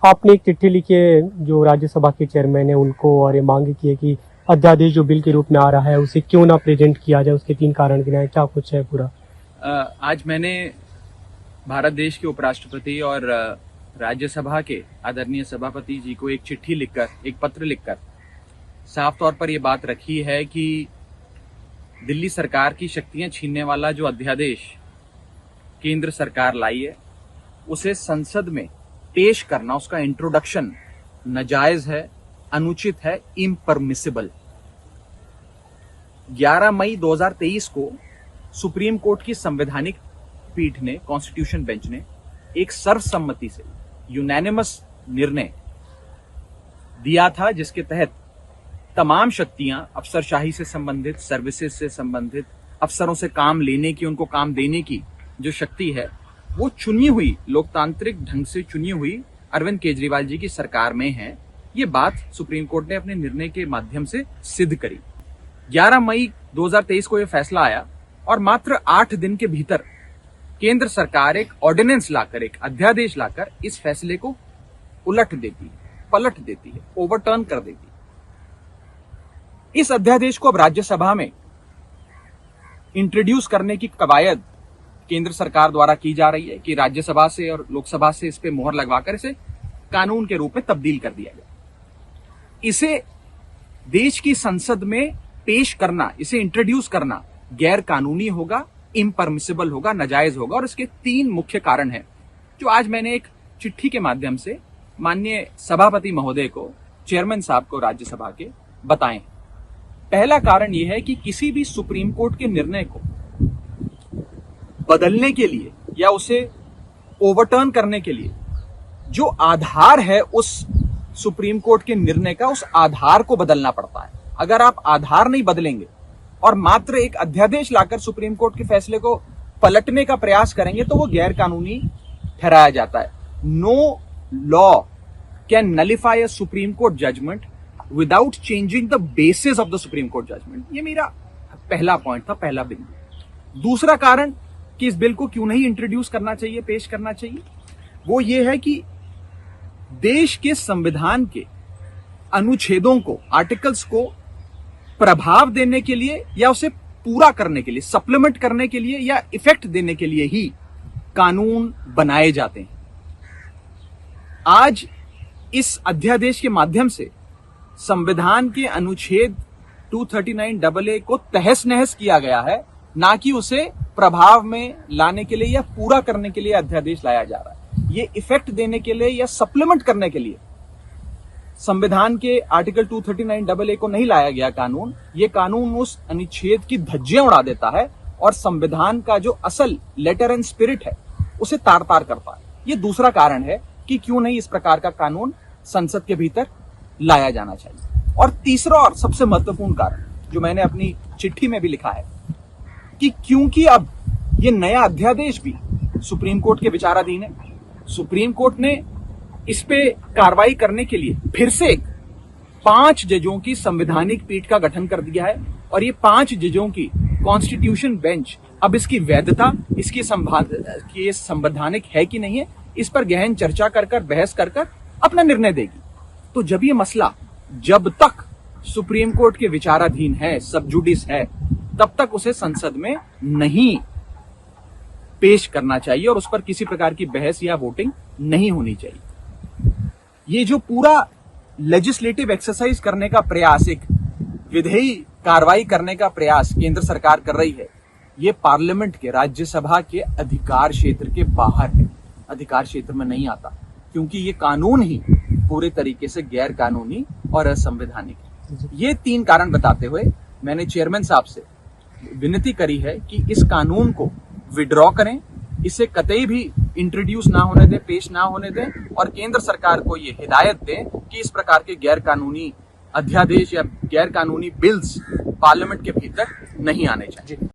आपने एक चिट्ठी लिखी है जो राज्यसभा के चेयरमैन है उनको, और ये मांग की है कि अध्यादेश जो बिल के रूप में आ रहा है उसे क्यों ना प्रेजेंट किया जाए, उसके 3 कारण गिनाए, क्या कुछ है पूरा? आज मैंने भारत देश के उपराष्ट्रपति और राज्यसभा के आदरणीय सभापति जी को एक चिट्ठी लिखकर, एक पत्र लिखकर साफ तौर पर यह बात रखी है कि दिल्ली सरकार की शक्तियां छीनने वाला जो अध्यादेश केंद्र सरकार लाई है उसे संसद में पेश करना, उसका इंट्रोडक्शन नाजायज है, अनुचित है, इम्परमिसिबल। 11 मई 2023 को सुप्रीम कोर्ट की संवैधानिक पीठ ने, कॉन्स्टिट्यूशन बेंच ने एक सर्वसम्मति से यूनानिमस निर्णय दिया था, जिसके तहत तमाम शक्तियां अफसरशाही से संबंधित, सर्विसेज से संबंधित, अफसरों से काम लेने की, उनको काम देने की जो शक्ति है वो चुनी हुई, लोकतांत्रिक ढंग से चुनी हुई अरविंद केजरीवाल जी की सरकार में है। ये बात सुप्रीम कोर्ट ने अपने निर्णय के माध्यम से सिद्ध करी। 11 मई 2023 को यह फैसला आया और मात्र 8 दिन के भीतर केंद्र सरकार एक ऑर्डिनेंस लाकर, एक अध्यादेश लाकर इस फैसले को उलट देती है, पलट देती है, ओवरटर्न कर देती है। इस अध्यादेश को अब राज्यसभा में इंट्रोड्यूस करने की कवायद केंद्र सरकार द्वारा की जा रही है कि राज्यसभा से और लोकसभा से इस पे मोहर लगवाकर इसे कानून के रूप में तब्दील कर दिया जाए। इसे देश की संसद में पेश करना, इसे इंट्रोड्यूस करना गैर कानूनी होगा, इम्परमिसिबल होगा, नाजायज होगा, और इसके 3 मुख्य कारण हैं जो आज मैंने एक चिट्ठी के माध्यम से माननीय सभापति महोदय को, चेयरमैन साहब को राज्यसभा के बताएं। पहला कारण यह है कि किसी भी सुप्रीम कोर्ट के निर्णय को बदलने के लिए या उसे ओवरटर्न करने के लिए जो आधार है उस सुप्रीम कोर्ट के निर्णय का, उस आधार को बदलना पड़ता है। अगर आप आधार नहीं बदलेंगे और मात्र एक अध्यादेश लाकर सुप्रीम कोर्ट के फैसले को पलटने का प्रयास करेंगे तो वो गैर कानूनी ठहराया जाता है। No law can nullify a Supreme Court judgment without changing the basis of the Supreme Court judgment. ये मेरा पहला पॉइंट था, पहला बिंदु। दूसरा कारण कि इस बिल को क्यों नहीं इंट्रोड्यूस करना चाहिए, पेश करना चाहिए, वो ये है कि देश के संविधान के अनुच्छेदों को, आर्टिकल्स को प्रभाव देने के लिए या उसे पूरा करने के लिए, सप्लीमेंट करने के लिए या इफेक्ट देने के लिए ही कानून बनाए जाते हैं। आज इस अध्यादेश के माध्यम से संविधान के अनुच्छेद 239AA को तहस नहस किया गया है, ना कि उसे प्रभाव में लाने के लिए या पूरा करने के लिए अध्यादेश लाया जा रहा है। ये इफेक्ट देने के लिए या सप्लीमेंट करने के लिए संविधान के आर्टिकल 239AA को नहीं लाया गया कानून। ये कानून उस अनुच्छेद की धज्जियां उड़ा देता है और संविधान का जो असल लेटर एंड स्पिरिट है उसे तार तार करता है। ये दूसरा कारण है कि क्यों नहीं इस प्रकार का कानून संसद के भीतर लाया जाना चाहिए। और तीसरा और सबसे महत्वपूर्ण कारण जो मैंने अपनी चिट्ठी में भी लिखा है कि क्योंकि अब ये नया अध्यादेश भी सुप्रीम कोर्ट के विचाराधीन है, सुप्रीम कोर्ट ने इस पे कार्रवाई करने के लिए फिर से 5 जजों की संवैधानिक पीठ का गठन कर दिया है और ये 5 जजों की कॉन्स्टिट्यूशन बेंच अब इसकी वैधता, इसकी संवैधानिक है कि नहीं है, इस पर गहन चर्चा कर बहस कर अपना निर्णय देगी। तो जब ये मसला जब तक सुप्रीम कोर्ट के विचाराधीन है, सब जुडिस है, तब तक उसे संसद में नहीं पेश करना चाहिए और उस पर किसी प्रकार की बहस या वोटिंग नहीं होनी चाहिए। ये जो पूरा लेजिस्लेटिव एक्सरसाइज करने का प्रयास, एक विधेयी कार्रवाई करने का प्रयास केंद्र सरकार कर रही है, ये पार्लियामेंट के, राज्यसभा के अधिकार क्षेत्र के बाहर है, अधिकार क्षेत्र में नहीं आता, क्योंकि ये कानून ही पूरे तरीके से गैर कानूनी और असंवैधानिक है। ये 3 कारण बताते हुए मैंने चेयरमैन साहब से विनती करी है कि इस कानून को विड्रॉ करें, इसे कतई भी इंट्रोड्यूस ना होने दें, पेश ना होने दें, और केंद्र सरकार को ये हिदायत दें कि इस प्रकार के गैर कानूनी अध्यादेश या गैर कानूनी बिल्स पार्लियामेंट के भीतर नहीं आने चाहिए।